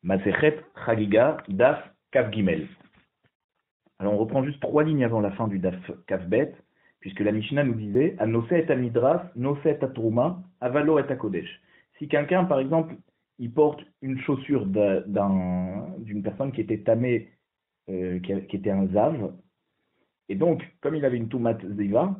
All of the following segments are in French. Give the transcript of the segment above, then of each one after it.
Masechet Chagiga Daf Kaf Gimel. Alors on reprend juste 3 lignes avant la fin du Daf Kaf Bet, puisque la Mishnah nous disait Anose et Amidras, Nose et Trouma, Avalo et Kodesh. Si quelqu'un, par exemple, il porte une chaussure d'une personne qui était tamée, qui était un zav, et donc, comme il avait une toumat ziva,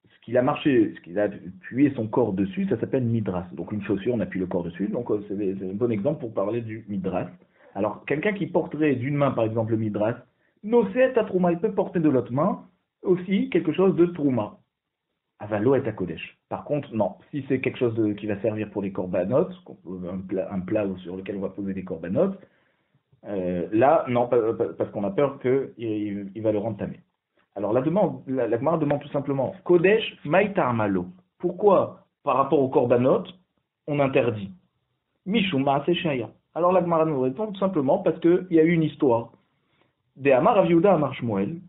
ce qu'il a appuyé son corps dessus, ça s'appelle midras. Donc une chaussure, on appuie le corps dessus. Donc c'est un bon exemple pour parler du midras. Alors quelqu'un qui porterait d'une main, par exemple, le midras, noset à trouma, il peut porter de l'autre main aussi quelque chose de trouma. Avalo est à kodesh. Par contre, non. Si c'est quelque chose qui va servir pour les corbanotes, un plat sur lequel on va poser des corbanotes, là, non, parce qu'on a peur qu'il va le rendre tamé. Alors la Gemara demande tout simplement Kodesh Maïtar Malo. Pourquoi, par rapport au korbanot, on interdit Mishum Maaseh Shaya. Alors la Gemara nous répond tout simplement parce qu'il y a eu une histoire. De Amar Rav Yehuda Amar Shmuel,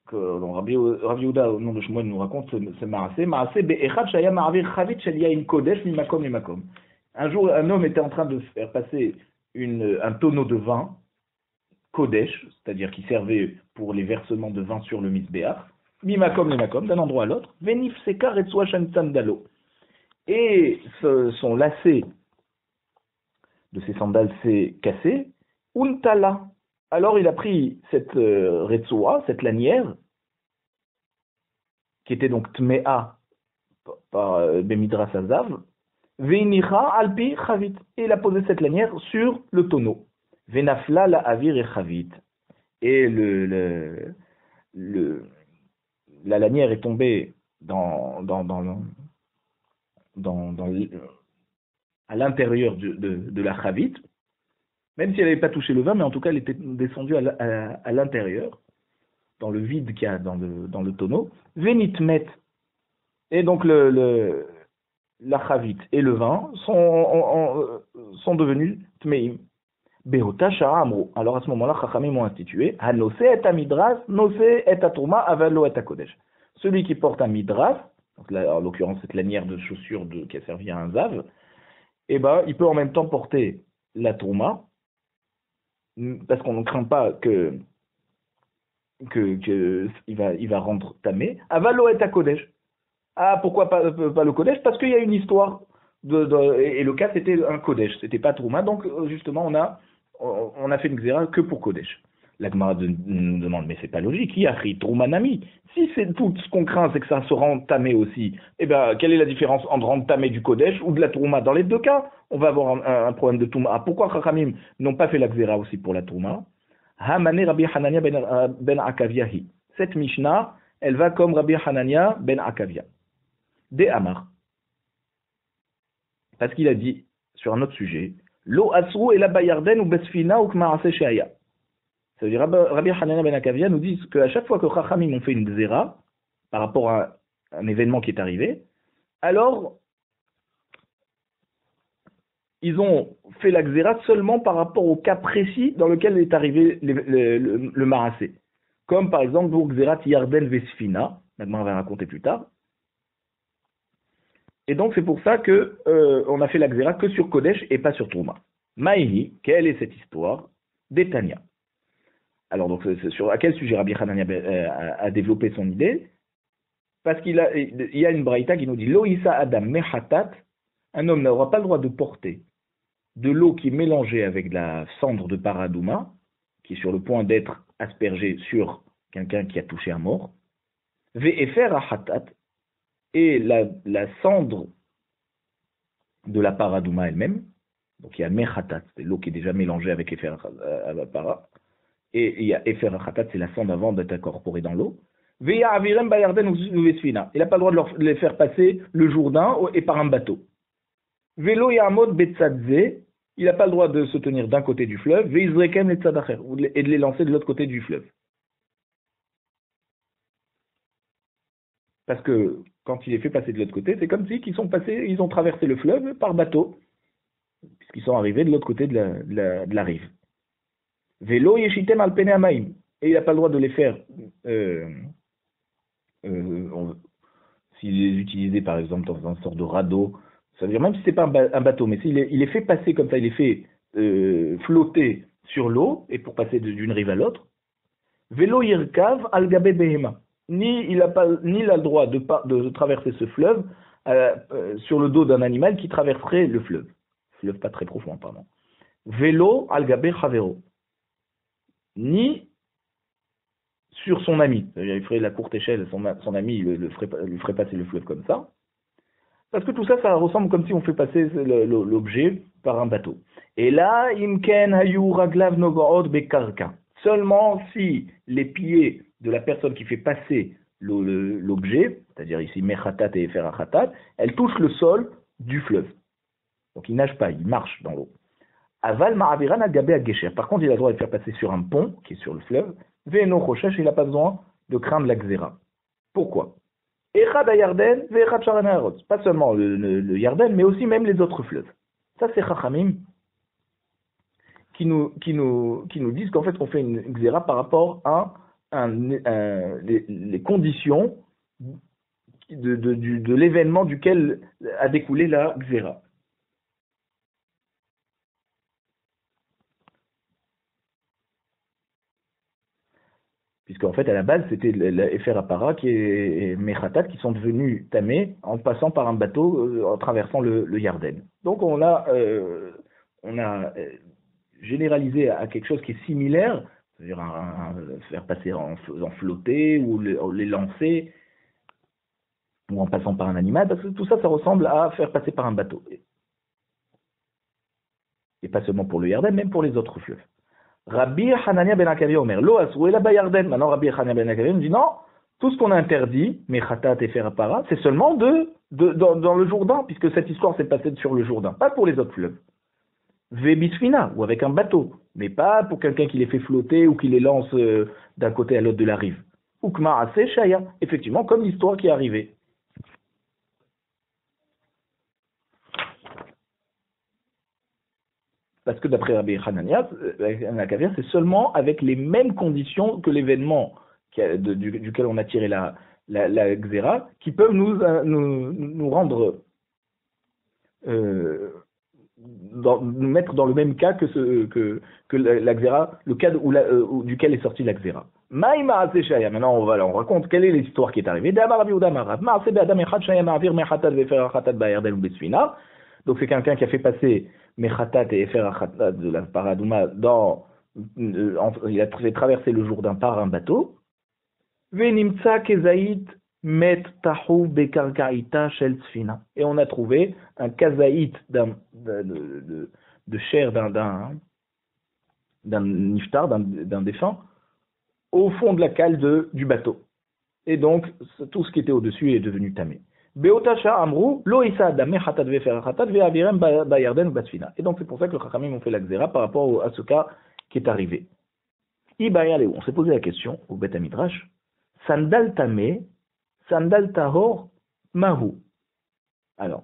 que Rav Yehuda au nom de Shmuel nous raconte ce Maaseh. Maaseh Be'echad Shaya Ma'avir Chavit Shel Yain Kodesh Mimakom Limakom. Un jour, un homme était en train de faire passer un tonneau de vin Kodesh, c'est-à-dire qui servait pour les versements de vin sur le Mizbeach, Mimakom le Makom, d'un endroit à l'autre, Venif Sekar et Swashan Sandalo. Et son lacet de ses sandales s'est cassé, Untala. Alors il a pris cette Retsoa, cette lanière, qui était donc Tmea par Bemidras Azav, Veinicha Alpi Chavit. Et il a posé cette lanière sur le tonneau. Venafla la avir et chavit. Et la lanière est tombée à l'intérieur de la chavit, même si elle n'avait pas touché le vin, mais en tout cas elle était descendue à l'intérieur, dans le vide qu'il y a dans le tonneau. Venitmet. Et donc la chavit et le vin sont devenus tmeim. Behota Shara Amro. Alors à ce moment-là, Chachamim ont institué Hanose et Amidras, Nose et Trouma, Avalo et Kodesh. Celui qui porte un midras, donc là, en l'occurrence cette lanière de chaussure qui a servi à un zav, eh ben, il peut en même temps porter la Trouma, parce qu'on ne craint pas il va rendre tamé. Avalo et Kodesh. Ah, pourquoi pas le Kodesh? Parce qu'il y a une histoire et le cas c'était un Kodesh, c'était pas Trouma, donc justement on a fait une xéra que pour Kodesh. La Gemara nous demande, mais c'est pas logique, Yahri, Troumanami. Si c'est tout ce qu'on craint, c'est que ça se rend tamé aussi, eh bien, quelle est la différence entre rendre tamé du Kodesh ou de la Trouma? Dans les deux cas, on va avoir un problème de Trouma. Pourquoi Chachamim n'ont pas fait la xéra aussi pour la Trouma? Hamane Rabbi Hanania ben Akaviahi. Cette Mishnah, elle va comme Rabbi Hanania ben Akavia. De Amar. Parce qu'il a dit, sur un autre sujet, Lo asru et la bayarden ou besfina ou kmaase sheaya. Ça veut dire, Rabbi Hanania ben Akavia nous dit qu'à chaque fois que Chachamim ont fait une zéra, par rapport à un événement qui est arrivé, alors, ils ont fait la xéra seulement par rapport au cas précis dans lequel est arrivé le marasé. Comme par exemple, pour xérat yarden vesfina, maintenant on va raconter plus tard. Et donc c'est pour ça que on a fait la xéra que sur Kodesh et pas sur Trouma. Maïhi, quelle est cette histoire? D'Etania. Alors donc à quel sujet Rabbi Hanania a développé son idée? Parce qu'il y a une braïta qui nous dit Loïsa Adam Mehatat, un homme n'aura pas le droit de porter de l'eau qui est mélangée avec de la cendre de paradouma, qui est sur le point d'être aspergée sur quelqu'un qui a touché un mort. Ve'efer Hatat, et la cendre de la paradouma elle-même, donc il y a mechatat, c'est l'eau qui est déjà mélangée avec efer para, et il y a efer hatat, c'est la cendre avant d'être incorporée dans l'eau. Veya avirem bayarden ou vesfina, il n'a pas le droit de les faire passer le Jourdain et par un bateau. Velo yamod betzadze, il n'a pas le droit de se tenir d'un côté du fleuve, veizreken et tzadacher, et de les lancer de l'autre côté du fleuve. Parce que quand il est fait passer de l'autre côté, c'est comme si ils ont traversé le fleuve par bateau, puisqu'ils sont arrivés de l'autre côté de la rive. Vélo yeshitem alpene amaim, et il n'a pas le droit de les faire, s'il les utilisait par exemple dans un sort de radeau Ça veut dire même si c'est pas un bateau, mais il est fait passer comme ça, il est fait flotter sur l'eau, et pour passer d'une rive à l'autre, Velo yirkav al gabe behema. Ni il a le droit de traverser ce fleuve sur le dos d'un animal qui traverserait le fleuve. Fleuve pas très profond, pardon. Vélo al gabe chavero. Ni sur son ami. C'est-à-dire, il ferait la courte échelle, son ami lui ferait passer le fleuve comme ça. Parce que tout ça, ça ressemble comme si on fait passer l'objet par un bateau. Et là, imken hayu raglav nogood bekarka. Seulement si les pieds de la personne qui fait passer l'objet, c'est-à-dire ici mechatat et ferachatat, elles touchent le sol du fleuve. Donc il nage pas, il marche dans l'eau. Aval ma'aviran al-gabe al-gesher. Par contre, il a le droit de faire passer sur un pont qui est sur le fleuve. Ve'eno choshesh, il n'a pas besoin de craindre la xéra. Pourquoi? Echad à-Yarden, ve'echad sharan ha'arot. Pas seulement le Yarden, mais aussi même les autres fleuves. Ça, c'est Chachamim qui nous disent qu'en fait, on fait une xéra par rapport à les conditions de l'événement duquel a découlé la xéra. Puisqu'en fait, à la base, c'était l'Efer Apara et Mechatat qui sont devenus tamés en passant par un bateau, en traversant le Yarden. Donc on a généralisé à quelque chose qui est similaire, c'est-à-dire faire passer en flotter ou les lancer, ou en passant par un animal, parce que tout ça, ça ressemble à faire passer par un bateau. Et pas seulement pour le Yarden, même pour les autres fleuves. Rabbi Hanania ben Akavia Omer, Lo asrou ela bayarden. Maintenant, Rabbi Hanania ben Akavia nous dit non, tout ce qu'on a interdit, Mechatat et Ferapara, c'est seulement dans le Jourdain, puisque cette histoire s'est passée sur le Jourdain, pas pour les autres fleuves. Vebisfina, ou avec un bateau, mais pas pour quelqu'un qui les fait flotter ou qui les lance d'un côté à l'autre de la rive. Ukma ase shaya, effectivement, comme l'histoire qui est arrivée. Parce que d'après Rabbi Hanania, c'est seulement avec les mêmes conditions que l'événement duquel on a tiré la xéra, qui peuvent nous rendre, nous mettre dans le même cas que la xéra, le cas duquel est sortie la xéra. Maintenant, on raconte quelle est l'histoire qui est arrivée. Donc c'est quelqu'un qui a fait passer Mechatat et Efer Achatat de la Paradouma il a fait traverser le Jourdain par un bateau. Venimtsa kezaït met tahu bekarkaïta shel tzfina. Et on a trouvé un kazaït de chair d'un niftar, d'un défunt, au fond de la cale du bateau. Et donc, tout ce qui était au-dessus est devenu tamé. Beotasha amrou, lo isa adame hatat vefer hatat ve'avirem bayarden basfina. Et donc, c'est pour ça que le Chachamim ont fait la xéra par rapport à ce cas qui est arrivé. On s'est posé la question au Bet Midrash, sandal tamé, sandal tahor, mahu. Alors,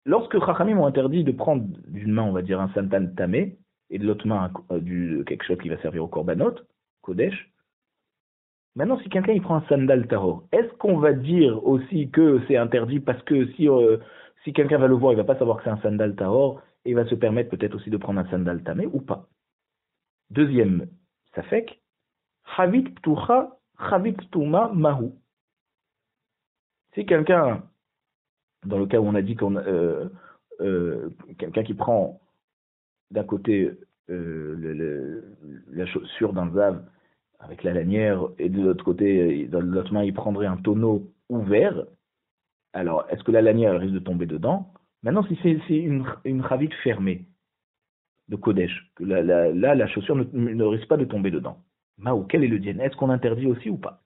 lorsque Chachamim ont interdit de prendre d'une main, on va dire, un sandal tamé, et de l'autre main quelque chose qui va servir au korbanot, kodesh, maintenant, si quelqu'un il prend un sandal tahor, est-ce qu'on va dire aussi que c'est interdit parce que si quelqu'un va le voir, il va pas savoir que c'est un sandal tahor et il va se permettre peut-être aussi de prendre un sandal tamé ou pas? Deuxième safek, chavit ptucha, chavit ptuma mahu. Si quelqu'un, dans le cas où on a dit quelqu'un qui prend d'un côté la chaussure d'un zav avec la lanière, et de l'autre côté, dans l'autre main, il prendrait un tonneau ouvert. Alors, est-ce que la lanière risque de tomber dedans? Maintenant, si c'est une chavite fermée de Kodesh, que la chaussure ne risque pas de tomber dedans. Maou, quel est le dien? Est-ce qu'on interdit aussi ou pas?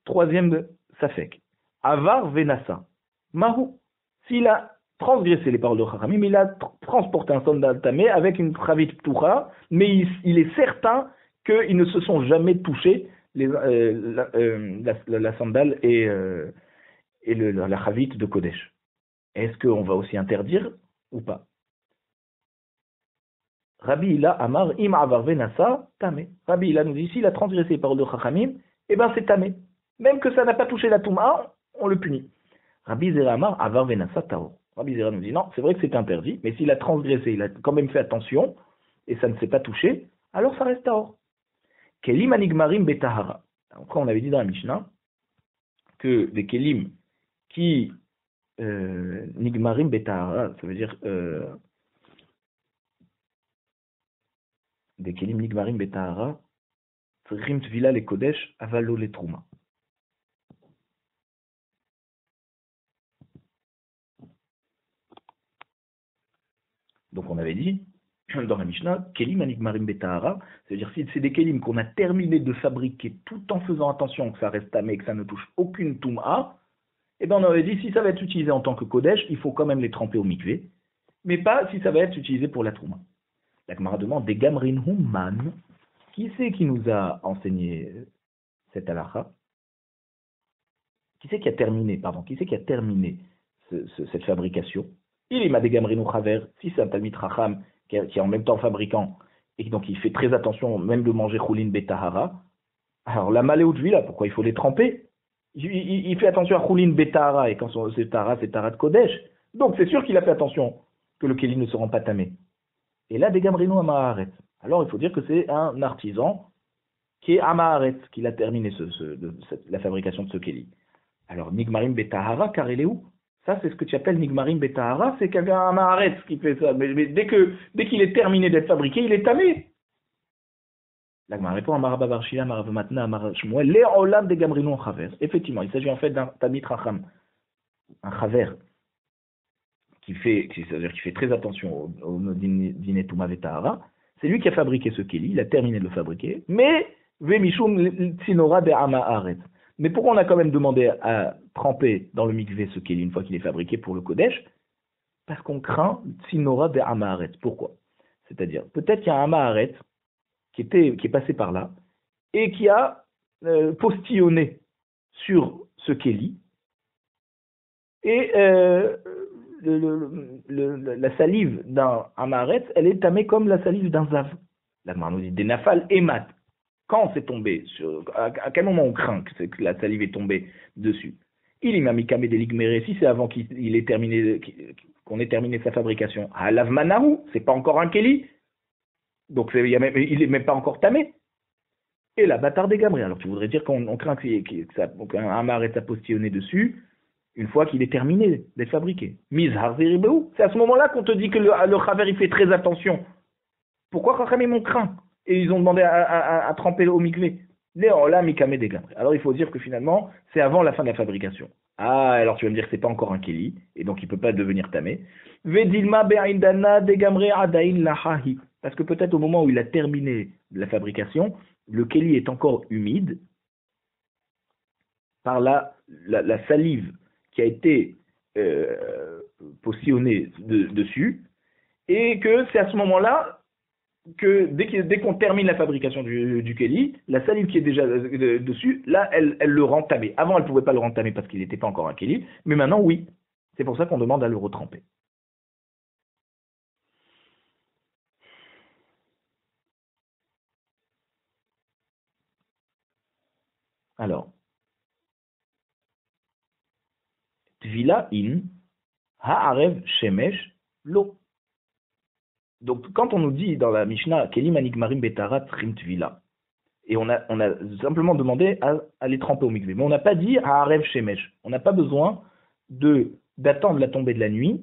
Troisième safek. Avar venasa. Mahou. S'il a transgressé les paroles de Chachamim, il a transporté un sandal tamé avec une chavite ptucha, mais il est certain qu'ils ne se sont jamais touchés, la sandale et la chavite de Kodesh. Est-ce qu'on va aussi interdire ou pas? Rabbi Hila Amar Im Avar Venasa Tamé. Rabbi Hila nous dit, s'il a transgressé les paroles de Chachamim, eh bien c'est tamé. Même que ça n'a pas touché la Touma, on le punit. Rabbi Zera Amar Avar Venasa Taor. Rabbi Zera nous dit non, c'est vrai que c'est interdit, mais s'il a transgressé, il a quand même fait attention, et ça ne s'est pas touché, alors ça reste Taor. Kelim Anigmarim Betahara. Après, on avait dit dans la Mishnah que des Kelim qui Nigmarim Betahara, ça veut dire des Kelim Nigmarim Betahara, Rim Tvila les Kodesh, Avalo les Trouma. Donc on avait dit, dans la Mishnah, Kelim Anigmarim Betahara, c'est-à-dire si c'est des Kelim qu'on a terminé de fabriquer tout en faisant attention que ça reste tamé, que ça ne touche aucune Touma, et bien on avait dit, si ça va être utilisé en tant que Kodesh, il faut quand même les tremper au mikvé, mais pas si ça va être utilisé pour la Trouma. La Gemara demande, des Gamrin Man, qui c'est qui nous a enseigné cette halakha? Qui c'est qui a terminé cette fabrication? Il est Madegamrinu Chaver, si c'est un Talmid Chacham qui est en même temps fabricant, et donc il fait très attention même de manger Choulin Betahara, alors la Maléout là, pourquoi il faut les tremper? Il fait attention à Choulin Betahara, et quand c'est Tara de Kodesh, donc c'est sûr qu'il a fait attention que le Kéli ne se rend pas tamé. Et là, Degamrinu Amaharet. Alors il faut dire que c'est un artisan qui est Amaharet, qui a terminé la fabrication de ce Kéli. Alors Nigmarim Betahara, car il est où? Ça, c'est ce que tu appelles Nigmarim Betahara, c'est quelqu'un à Maharetz qui fait ça. Mais dès qu'il est terminé d'être fabriqué, il est tamé. La Gemara répond à Maraba Barshila, Maraba Matna, Maraba Shmuel, les Olam des Gamrinou en Chaver. Effectivement, il s'agit en fait d'un Tamit Racham, un Chaver, c'est-à-dire qui fait très attention au Dîner Touma Vetahara. C'est lui qui a fabriqué ce Kéli, il a terminé de le fabriquer, mais Vemishum Tsinora de Amaharet. Mais pourquoi on a quand même demandé à tremper dans le mikvé ce Kéli une fois qu'il est fabriqué pour le Kodesh? Parce qu'on craint Tsinora de Amaharet. Pourquoi? C'est-à-dire, peut-être qu'il y a un Amaharet qui est passé par là et qui a postillonné sur ce Kéli et la salive d'un Amaharet, elle est tamée comme la salive d'un Zav. La Gemara nous dit des nafal et mat. Quand c'est tombé, à quel moment on craint que la salive est tombée dessus? Il est mamikame des ligméré, si c'est avant qu'il ait terminé, qu'on ait terminé sa fabrication. À l'avmanahu, c'est pas encore un Kéli. Donc il est même pas encore tamé. Et la bâtard des gamrés. Alors tu voudrais dire qu'on craint qu'un maret a postillonné dessus une fois qu'il est terminé d'être fabriqué. Mizhar zeribeu. C'est à ce moment-là qu'on te dit que le chaver il fait très attention. Pourquoi Chachamim on craint? Et ils ont demandé à tremper au mikvé. Alors il faut dire que finalement, c'est avant la fin de la fabrication. Ah, alors tu vas me dire que c'est pas encore un Kéli, et donc il peut pas devenir tamé. Vedilma be'indana degamre adain lahahi. Parce que peut-être au moment où il a terminé la fabrication, le Kéli est encore humide par la salive qui a été postillonnée dessus, et que c'est à ce moment-là que dès qu'on termine la fabrication du Kéli, la salive qui est déjà dessus, là, elle le rend tamé. Avant, elle ne pouvait pas le rendre tamé parce qu'il n'était pas encore un Kéli, mais maintenant, oui. C'est pour ça qu'on demande à le retremper. Alors, Tvila in ha'arev shemesh lo. Donc, quand on nous dit dans la Mishnah, Kelim anigmarim betarat rim tvila, et on a simplement demandé à les tremper au mikvé. Mais on n'a pas dit à Arev Shemesh. On n'a pas besoin d'attendre la tombée de la nuit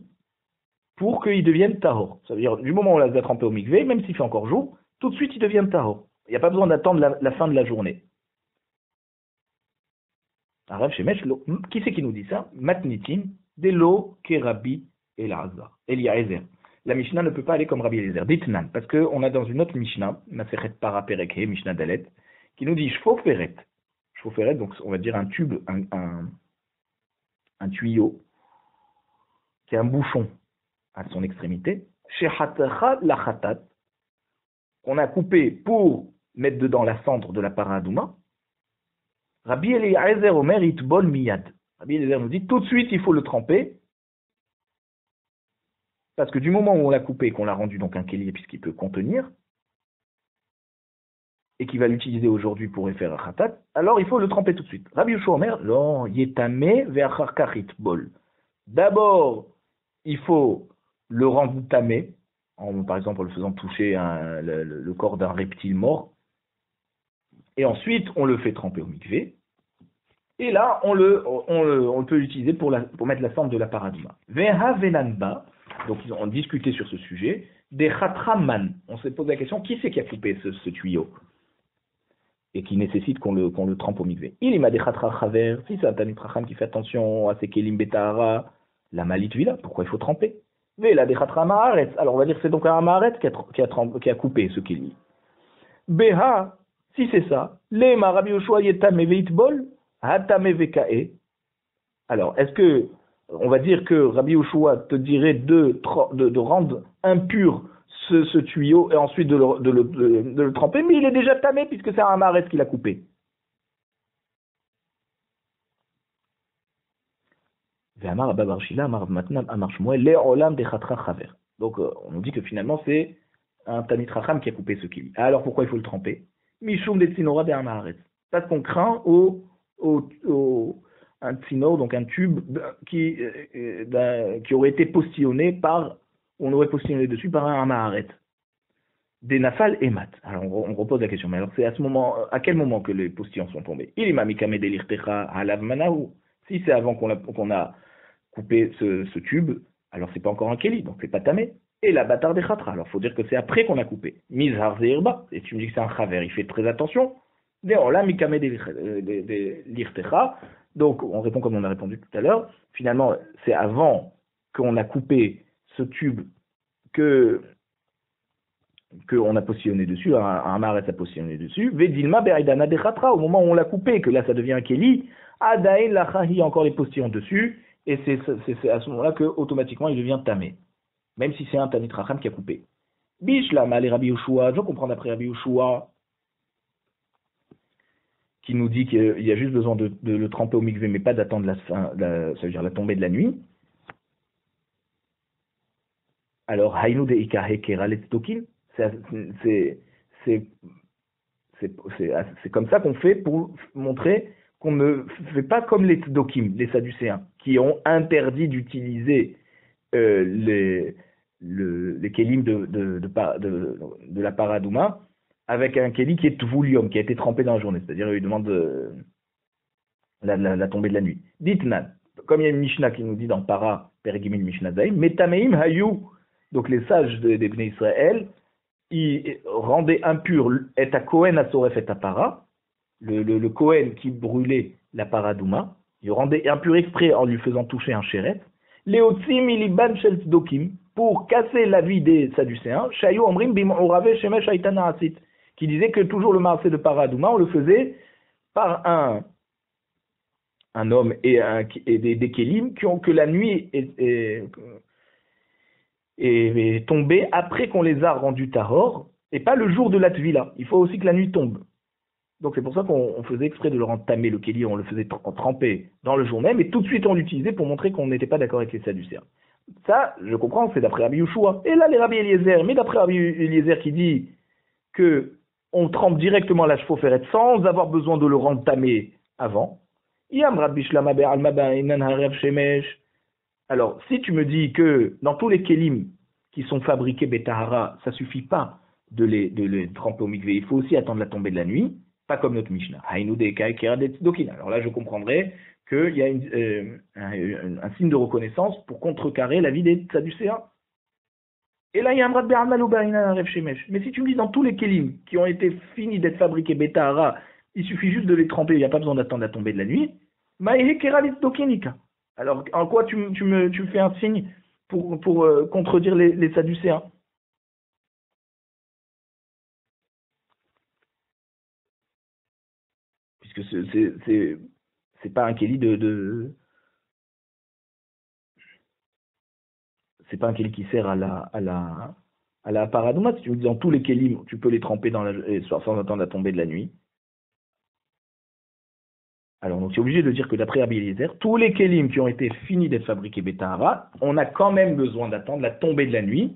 pour qu'ils deviennent tahor. Ça veut dire, du moment où on les a trempés au mikvé, même s'il fait encore jour, tout de suite ils deviennent tahor. Il n'y a pas besoin d'attendre la fin de la journée. Arev Shemesh, qui c'est qui nous dit ça? Matnitin, Delo, Kerabi, Eliezer. La Mishnah ne peut pas aller comme Rabbi Eliezer. Ditnan, parce qu'on a dans une autre Mishnah, Masechet Parapereke, Mishnah Dalet, qui nous dit Shfoferet. Shfoferet, donc on va dire un tube, un tuyau, qui a un bouchon à son extrémité. Shehatacha lachatat, qu'on a coupé pour mettre dedans la cendre de la paradouma. Rabbi Eliezer Omer itbol miyad. Rabbi Eliezer nous dit tout de suite il faut le tremper. Parce que du moment où on l'a coupé et qu'on l'a rendu donc un kéli puisqu'il peut contenir, et qui va l'utiliser aujourd'hui pour faire un khatat, alors il faut le tremper tout de suite. Rabbi Yoshua Omer, non, yetame ve'achar kach bol. D'abord, il faut le rendre tamé, par exemple en le faisant toucher le corps d'un reptile mort, et ensuite on le fait tremper au mikvé, et là on peut l'utiliser pour mettre la cendre de la paradouma. Veha venanba, donc ils ont discuté sur ce sujet, des khatraman. On s'est posé la question, qui c'est qui a coupé ce tuyau et qui nécessite qu'on le trempe au mikvé? Il y m'a des khatra chaver, si c'est un Talmid Chacham qui fait attention à ses kelim betahara, la malit vila, pourquoi il faut tremper? Mais il a des khatra maaretz, alors on va dire que c'est donc un maaretz qui a coupé ce kelim. Beha, si c'est ça, les Rabbi Yoshua yetame veitbol, hatame vekae. Alors, est-ce que on va dire que Rabbi Yoshua te dirait de rendre impur ce tuyau et ensuite de le tremper, mais il est déjà tamé puisque c'est un maaretz qui l'a coupé. Donc on nous dit que finalement c'est un Talmid Chacham qui a coupé ce kili. Alors pourquoi il faut le tremper? Mishum de tzinora de maaretz. Parce qu'on craint un tzinor, donc un tube qui aurait été postillonné on aurait postillonné dessus par un maaretz. Des nafal et mat. Alors on repose la question, mais alors c'est à quel moment que les postillons sont tombés? Il m'a mikame delirtecha halav manahu. Si c'est avant qu'on a coupé ce tube, alors c'est pas encore un keli, donc c'est pas tamé. Et la bâtard des khatra, alors faut dire que c'est après qu'on a coupé. Mizhar zeirba, et tu me dis que c'est un chaver, il fait très attention. Là, mikame delirtecha. Donc on répond comme on a répondu tout à l'heure. Finalement, c'est avant qu'on a coupé ce tube qu'on a positionné dessus, un maaretz a positionné dessus, Vedilma Be'aidana de Khatra, au moment où on l'a coupé, que là ça devient un Keli, Adaïn Lachahi, encore les postillons dessus, et c'est à ce moment-là que automatiquement il devient tamé, même si c'est un Talmid Chacham qui a coupé. Bishlam, allez Rabbi Yoshua, je comprends d'après Rabbi Yoshua, qui nous dit qu'il y a juste besoin de le tremper au mikvé, mais pas d'attendre ça veut dire la tombée de la nuit. Alors, Hainu de Ikahe Kera Letstokin, c'est comme ça qu'on fait pour montrer qu'on ne fait pas comme les Tdokim, les Sadducéens, qui ont interdit d'utiliser les kelim de la paradouma avec un keli qui est tvoulium, qui a été trempé dans la journée, c'est-à-dire il demande la tombée de la nuit. Ditnan, comme il y a une Mishnah qui nous dit dans Para, Perigimil Mishnah Zaim, Metameim Hayu, donc les sages des Bnei Israël, ils rendaient impur et à Kohen Asoref et à Para, le Kohen qui brûlait la paradouma, il rendait impur exprès en lui faisant toucher un chéret, Leotzim iliban shel tzdokim, pour casser la vie des Sadducéens, Shayu Omrim bim'orave shemesh haitana asit, qui disait que toujours le marché de paradouma, on le faisait par un homme et des kélim que la nuit est tombée après qu'on les a rendus tahor, et pas le jour de la tvila. Il faut aussi que la nuit tombe. Donc c'est pour ça qu'on faisait exprès de le rendre tamé, le kéli, on le faisait tremper dans le jour même, et tout de suite on l'utilisait pour montrer qu'on n'était pas d'accord avec les Sadducéens. Ça, je comprends, c'est d'après Rabbi Yoshua. Et là, les Rabbi Eliezer, mais d'après Rabbi Eliezer qui dit que on trempe directement la chevaux-ferrette sans avoir besoin de le rendre tamé avant. Alors, si tu me dis que dans tous les kelim qui sont fabriqués betahara, ça suffit pas de les tremper au mikvé, il faut aussi attendre la tombée de la nuit, pas comme notre Mishnah. Alors là, je comprendrais qu'il y a un signe de reconnaissance pour contrecarrer la vie des Sadducéens. Et là, il y a un brat de Be'alman ou Be'alina Rev Shemesh. Mais si tu me dis dans tous les kelim qui ont été finis d'être fabriqués betahara, il suffit juste de les tremper, il n'y a pas besoin d'attendre la tombée de la nuit. Alors, en quoi tu me fais un signe pour contredire les Sadducéens? Puisque c'est pas un kéli c'est pas un kéli qui sert à la paradouma. Si tu me dis dans tous les kélim, tu peux les tremper sans attendre la tombée de la nuit. Alors, donc, c'est obligé de dire que d'après Rabbi Eliezer, tous les kelim qui ont été finis d'être fabriqués betahara, on a quand même besoin d'attendre la tombée de la nuit,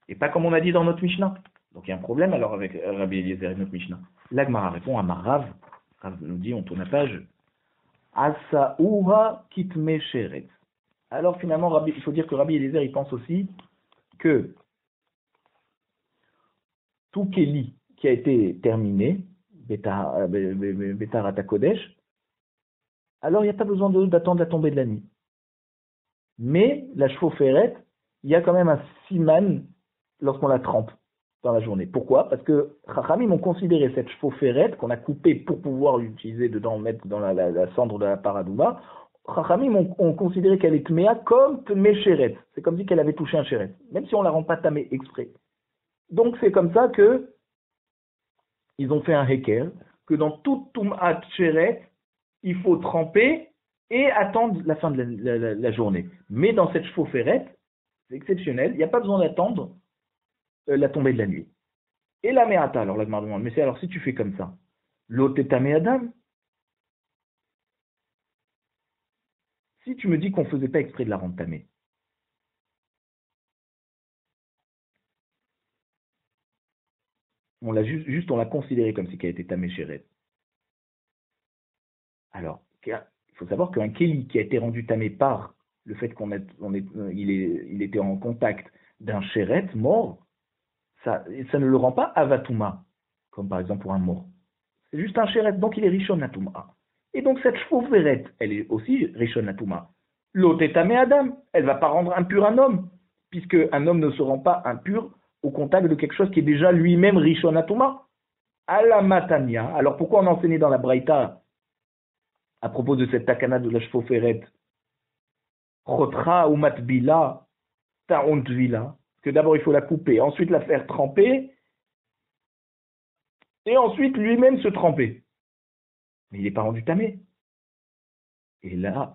et pas comme on a dit dans notre Mishnah. Donc il y a un problème alors avec Rabbi Eliezer et notre Mishnah. L'Agmara répond à Marav. Rav nous dit, on tourne la page. Asaouha kitme sheret. Alors finalement, il faut dire que Rabbi Eliezer, il pense aussi que tout Kéli qui a été terminé, Betar Atakodesh, alors il n'y a pas besoin d'attendre la tombée de la nuit. Mais la chevaux-ferrette, il y a quand même un siman lorsqu'on la trempe dans la journée. Pourquoi? Parce que Chachamim ont considéré cette chevaux-ferrette qu'on a coupée pour pouvoir l'utiliser dedans, mettre dans la cendre de la paradouma. Chachamim ont considéré qu'elle est tméa comme tmé chéret. C'est comme si qu'elle avait touché un chéret, même si on ne la rend pas tamé exprès. Donc c'est comme ça que ils ont fait un heker, que dans toute tum'at chéret, il faut tremper et attendre la fin de la journée. Mais dans cette chevaux-ferrette, c'est exceptionnel, il n'y a pas besoin d'attendre la tombée de la nuit. Et la me'ata, alors la demande, mais c'est alors si tu fais comme ça, l'otetame adam, si tu me dis qu'on ne faisait pas exprès de la rendre tamée, on l'a juste on l'a considéré comme si qu'elle était tamée chéret. Alors, il faut savoir qu'un kéli qui a été rendu tamé par le fait il était en contact d'un chéret mort, ça ne le rend pas avatouma, comme par exemple pour un mort. C'est juste un chéret, donc il est rishon atouma. Et donc cette chevaux-ferrette, elle est aussi rishon atouma. L'autre est tamé adam, elle ne va pas rendre impur un homme, puisque un homme ne se rend pas impur au contact de quelque chose qui est déjà lui-même rishon atouma. Alamatania. Alors pourquoi on enseignait dans la Braïta à propos de cette takana de la chevaux-ferrette, chotra ou matbila, ta'ontvila, que d'abord il faut la couper, ensuite la faire tremper, et ensuite lui-même se tremper. Mais il n'est pas rendu tamé. Et là,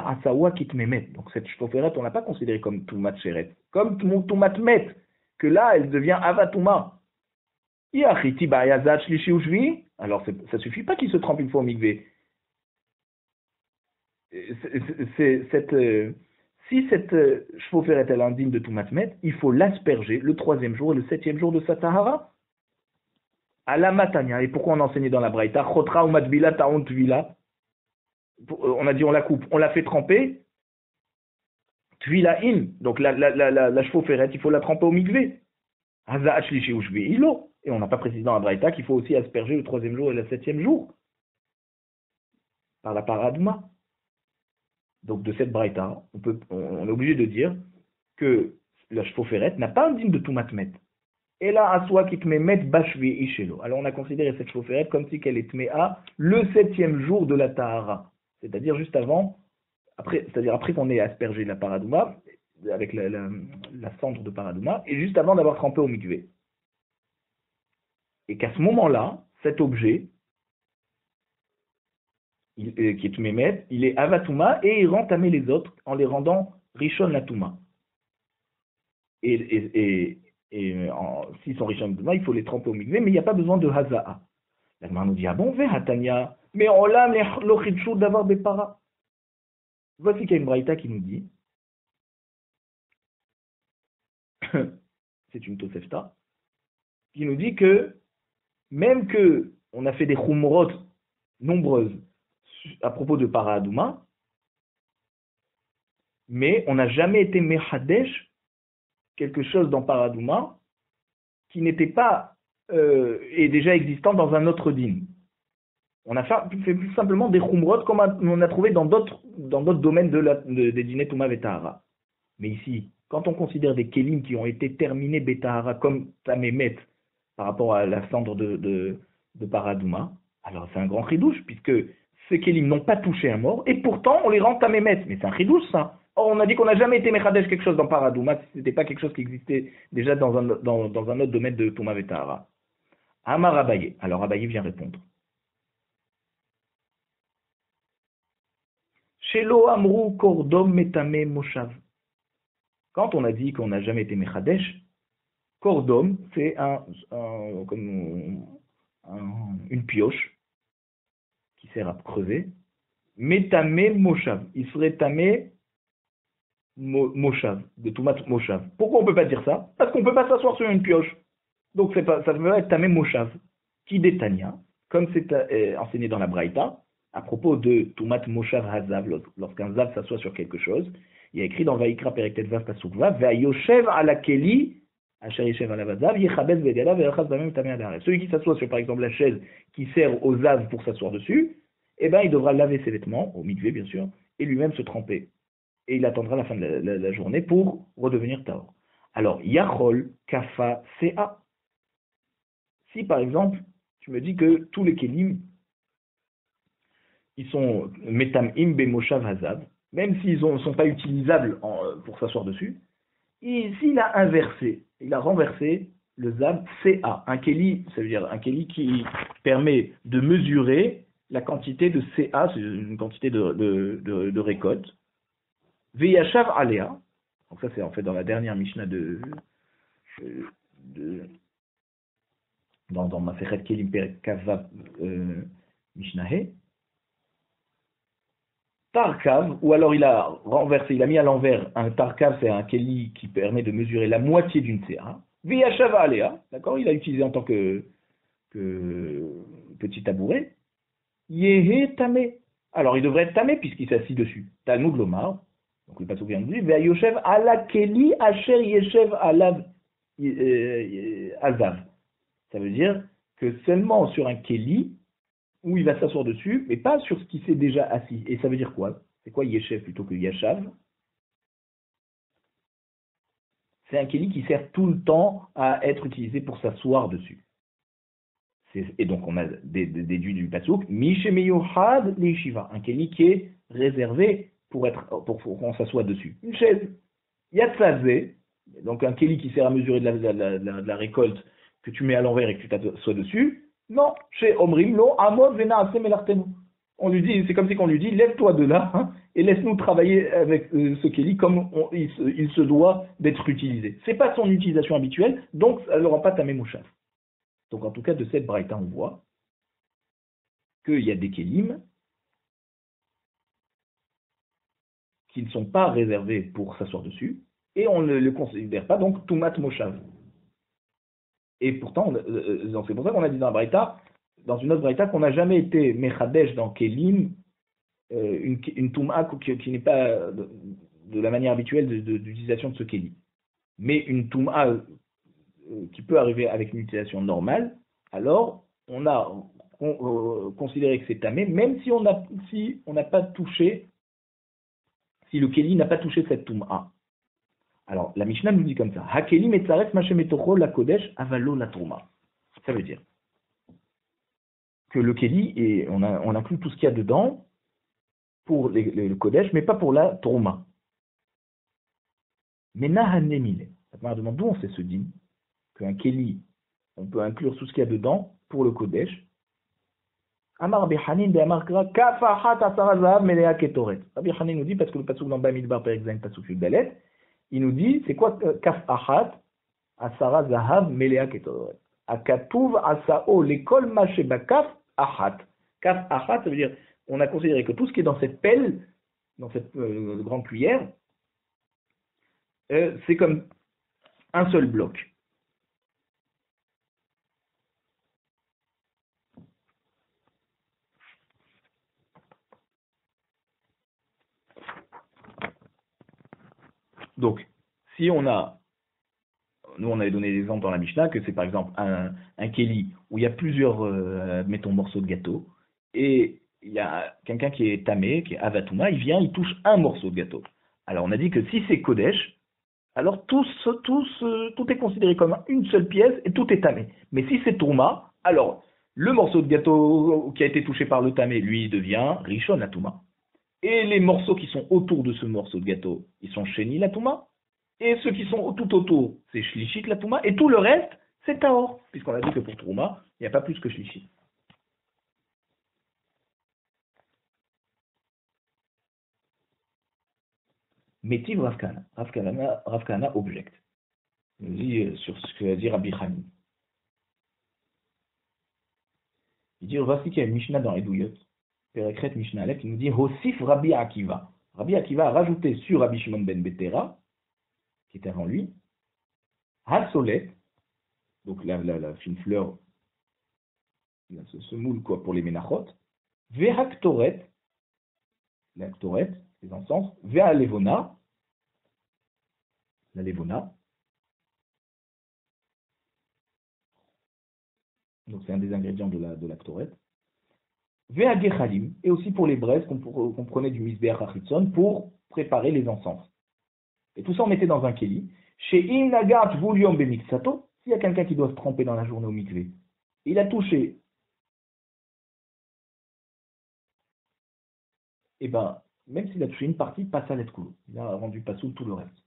asawa kitmemet. Donc cette chevaux-ferrette, on ne l'a pas considérée comme tumat sheret, comme tumat met, que là, elle devient avatuma. Alors ça suffit pas qu'il se trempe une fois au mikvé. Si cette chevaux-ferrette elle est indigne de Tumat Met, il faut l'asperger le 3e jour et le 7e jour de sa tahara. À la matania. Et pourquoi on enseignait dans la Braïta? Chotra ou matbila ta'on tvila. On a dit on la coupe, on la fait tremper. Tvila in. Donc la chevaux-ferrette, il faut la tremper au mikvé. Haza achlishi ushvi ilo. Et on n'a pas précisé dans la Braïta qu'il faut aussi asperger le 3e jour et le 7e jour. Par la paradouma. Donc de cette braïta, on est obligé de dire que la chevaux-ferrette n'a pas un digne de Tumat Met. Et là, aswa qui te met bashvi ishelo. Alors on a considéré cette chevaux-ferrette comme si qu'elle est tméa le 7e jour de la tahara. C'est-à-dire juste avant, après qu'on ait aspergé la paradouma, avec la cendre de paradouma, et juste avant d'avoir trempé au mikvé. Et qu'à ce moment-là, cet objet, qui est Mémet, il est Avatuma et il rend tamé les autres en les rendant Rishon Latuma. Et s'ils sont Rishon Latuma, il faut les tremper au mikvé, mais il n'y a pas besoin de Haza'a. La Gemara nous dit, ah bon, Hatania, mais on l'a l'ochidchou d'avoir des paras. Voici qu'il y a une braïta qui nous dit, c'est une Tosefta, qui nous dit que même que on a fait des chumrot nombreuses à propos de Paradouma, mais on n'a jamais été Mehadesh, quelque chose dans Paradouma, qui n'était pas est déjà existant dans un autre din. On a fait plus simplement des Khumrot comme on a trouvé dans d'autres domaines des dinets Touma Betahara. Mais ici, quand on considère des Kélim qui ont été terminés Betahara comme Tamémet par rapport à la cendre de Paradouma, alors c'est un grand chidouche, puisque ces kélim n'ont pas touché un mort, et pourtant on les rend tamémet. Mais c'est un chidouche ça. Or on a dit qu'on n'a jamais été mechadesh quelque chose dans Paradouma, si ce n'était pas quelque chose qui existait déjà dans un autre domaine de Touma Vetahara. Amar Abaye. Alors Abaye vient répondre. Shelo amrou kordom metame moshav. Quand on a dit qu'on n'a jamais été mechadesh, kordom, c'est une pioche qui sert à creuser. Metame moshav. Il serait tamé moshav, de tumat moshav. Pourquoi on ne peut pas dire ça? Parce qu'on ne peut pas s'asseoir sur une pioche. Donc ça veut être Tamé Moshav, qui détania, comme c'est enseigné dans la Braïta, à propos de Tumat Moshav Hazav, lorsqu'un Zav s'assoit sur quelque chose, il y a écrit dans Vaikra Perektet Vav Pasuk Vav, Ve'ayoshev ala Keli, Asher Yeshev ala Vazav, Yechabez Vedela, Ve'achaz Bamem Tamé Adaref. Celui qui s'assoit sur, par exemple, la chaise qui sert aux Zav pour s'asseoir dessus, eh ben, il devra laver ses vêtements, au mikvé bien sûr, et lui-même se tremper. Et il attendra la fin de la journée pour redevenir Tahor. Alors, Yachol, Kafa, Sea. Si par exemple, tu me dis que tous les Kelim, ils sont Metamim Bemoshav Hazav, même s'ils ne sont pas utilisables pour s'asseoir dessus, s'il a inversé, il a renversé le Zav CA. Un Keli, ça veut dire un Keli qui permet de mesurer la quantité de CA, c'est une quantité de récolte. Veyashav Alea, donc ça c'est en fait dans la dernière Mishnah dans Masechet Kelim Perek Kavav Mishnah. Tarkav, ou alors il a renversé, il a mis à l'envers un Tarkav, c'est un Keli qui permet de mesurer la moitié d'une CA. Veyashava Alea, d'accord, il a utilisé en tant que petit tabouret. Yehe Tamé. Alors il devrait être Tamé puisqu'il s'assit dessus. Talmud Lomar, donc le pasuk vient de dire, Veyoshev ala Keli asher yeshev alav azav. Ça veut dire que seulement sur un Keli, où il va s'asseoir dessus, mais pas sur ce qui s'est déjà assis. Et ça veut dire quoi? C'est quoi Yeshev plutôt que Yashav? C'est un Keli qui sert tout le temps à être utilisé pour s'asseoir dessus. Et donc on a déduit du pasuk, Mishemeyohad Leishiva, un Keli qui est réservé pour qu'on s'assoie dessus. Une chaise. Yatzazé, donc un Keli qui sert à mesurer de la récolte que tu mets à l'envers et que tu t'assois dessus. Non, chez Omrim, lo, Amod, Vena, Asem, Elartenu. On lui dit, c'est comme si on lui dit, lève-toi de là, hein, et laisse-nous travailler avec ce Keli comme il se doit d'être utilisé. C'est pas son utilisation habituelle, donc ça ne rend pas ta mémouchaf. Donc en tout cas, de cette braïta, on voit qu'il y a des Kelim qui ne sont pas réservés pour s'asseoir dessus, et on ne le considère pas, donc, Tumat Moshav. Et pourtant, c'est pour ça qu'on a dit dans une autre braïta, qu'on n'a jamais été mechadesh dans Kelim, une touma qui n'est pas de la manière habituelle d'utilisation de ce Keli. Mais une touma qui peut arriver avec une utilisation normale, alors on a considéré que c'est tamé, même si on n'a pas touché, si le Keli n'a pas touché cette touma. Alors, la Mishnah nous dit comme ça. Hakeli metzaref machemetocho la kodesh avalo la touma. Ça veut dire que le Keli, et on inclut tout ce qu'il y a dedans pour le kodesh, mais pas pour la touma. Mais nahanemile. Ça me demande d'où on sait ce din qu'un Keli, on peut inclure tout ce qu'il y a dedans pour le kodesh. Amar Bihanin de Amar Kra kafahat asara zahav melea ketoret. Rabbi Hanin nous dit, parce que le pasuk dans Bamidbar par exemple, pasuk Yuddalet, il nous dit, c'est quoi kaf achat asara zahav melea ketoret. Akatuv asao lekol masheba kaf achat. Kaf achat, ça veut dire, on a considéré que tout ce qui est dans cette pelle, dans cette grande cuillère, c'est comme un seul bloc. Donc, si nous on avait donné l'exemple dans la Mishnah que c'est par exemple un Keli où il y a plusieurs, mettons, morceaux de gâteau, et il y a quelqu'un qui est tamé, qui est avatouma, il vient, il touche un morceau de gâteau. Alors on a dit que si c'est Kodesh, alors tout est considéré comme une seule pièce et tout est tamé. Mais si c'est Touma, alors le morceau de gâteau qui a été touché par le tamé, lui, devient Rishon la Touma. Et les morceaux qui sont autour de ce morceau de gâteau, ils sont Sheni la Touma. Et ceux qui sont tout autour, c'est Shlishit la Touma. Et tout le reste, c'est Tahor. Puisqu'on a dit que pour Touma, il n'y a pas plus que Shlishit. Métiv Rav Kahana. Rav Kahana objecte. Il nous dit sur ce que va dire Rabbi Chani. Il dit, voici qu'il y a une Mishnah dans Eduyot. Perekret Mishnah Aleph, qui nous dit Hosif Rabbi Akiva. Rabbi Akiva a rajouté sur Rabbi Shimon ben Betera, qui était avant lui, Hasolet, donc la fine fleur, ce moule quoi, pour les ménachot, Vehaktoret, l'actoret, les encens, Vea levona, la levona, donc c'est un des ingrédients de l'actoret, Vea gechalim, et aussi pour les braises qu'on prenait du misbeach achitson pour préparer les encens. Et tout ça on mettait dans un keli. Chez im nagat vulium bemixato, s'il y a quelqu'un qui doit se tremper dans la journée au mikvé, il a touché, et ben même s'il a touché une partie, passe à l'etkoulou. Il a rendu passou tout le reste.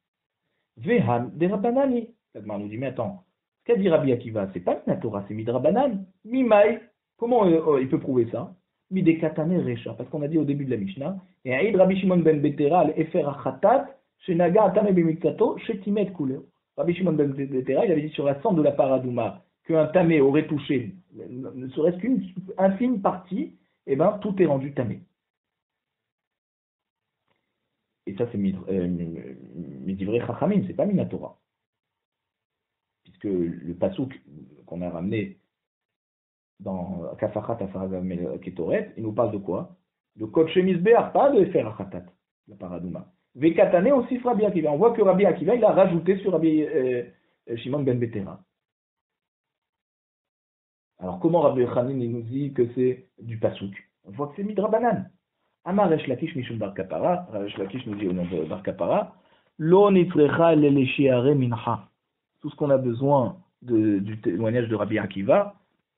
Vehan des rabanani. L'Agmar nous dit, mais attends, ce qu'a dit Rabbi Akiva, c'est pas Minatora, c'est Midrabanan. Mimai. Comment il peut prouver ça? Midekatane Recha. Parce qu'on a dit au début de la Mishnah, et Aïd Rabbi Shimon ben Betera, Efer Achatat, Shenaga Atame Bemiktato, Shetimet Kuleo. Rabbi Shimon ben Betera, il avait dit sur la cendre de la paradouma qu'un tamé aurait touché, ne serait-ce qu'une infime partie, et ben tout est rendu tamé. Et ça, c'est Midivrei Chachamim, c'est pas Minatora. Puisque le pasouk qu'on a ramené dans Kafachat Afarazam Ketoret, il nous parle de quoi? De Kodshe Misbeach, pas de Efer Achatat, la paradouma. Vekatane aussi Rabbi Akiva. On voit que Rabbi Akiva, il a rajouté sur Rabbi Shimon ben Betera. Alors comment Rabbi Chanin il nous dit que c'est du pasouk? On voit que c'est Midrabanan. Amar Resh Lakish Mishum Bar Kapara, Resh Lakish nous dit au nom de Bar Kapara, Lo nitzrecha leleshiare mincha. Tout ce qu'on a besoin du témoignage de Rabbi Akiva,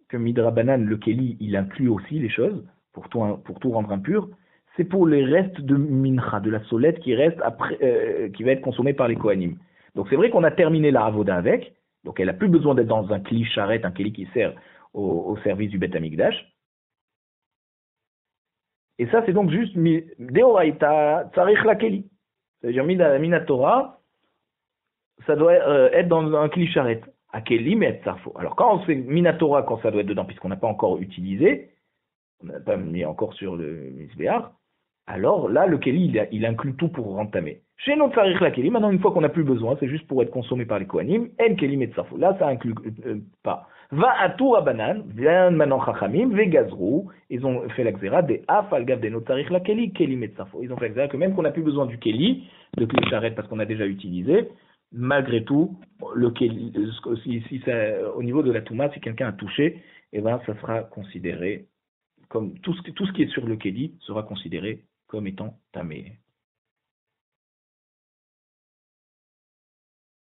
que Midrabanan, le Keli, il inclut aussi les choses, pour tout rendre impur, c'est pour les restes de mincha, de la solette qui reste après, qui va être consommée par les Kohanim. Donc c'est vrai qu'on a terminé la Avoda avec, donc elle n'a plus besoin d'être dans un Kli charret, un Keli qui sert au service du Bet Amikdash. Et ça, c'est donc juste Deoraita Tsarich la Keli. C'est-à-dire, Minatora, ça doit être dans un Kli charret. À Keli, mais Sarfo. Alors, quand on fait Minatora, quand ça doit être dedans, puisqu'on n'a pas encore utilisé, on n'a pas mis encore sur le Misbéar, alors là, le Keli, il inclut tout pour rentamer. Chez notre Tsarich la Keli, maintenant, une fois qu'on n'a plus besoin, c'est juste pour être consommé par les Kohanim, En Keli Metzarfo. Là, ça inclut pas. Va à tout à Banan, vient maintenant Chachamim, Vegazrou, ils ont fait la xéra des Af al Gav de notre Tsarich la Keli, Keli Metzarfo. Ils ont fait la xéra que même qu'on n'a plus besoin du Keli, de Kli Charet, parce qu'on a déjà utilisé, malgré tout, le Keli, si ça, au niveau de la Touma, si quelqu'un a touché, eh ben, ça sera considéré comme tout ce qui est sur le Keli sera considéré comme étant tamé.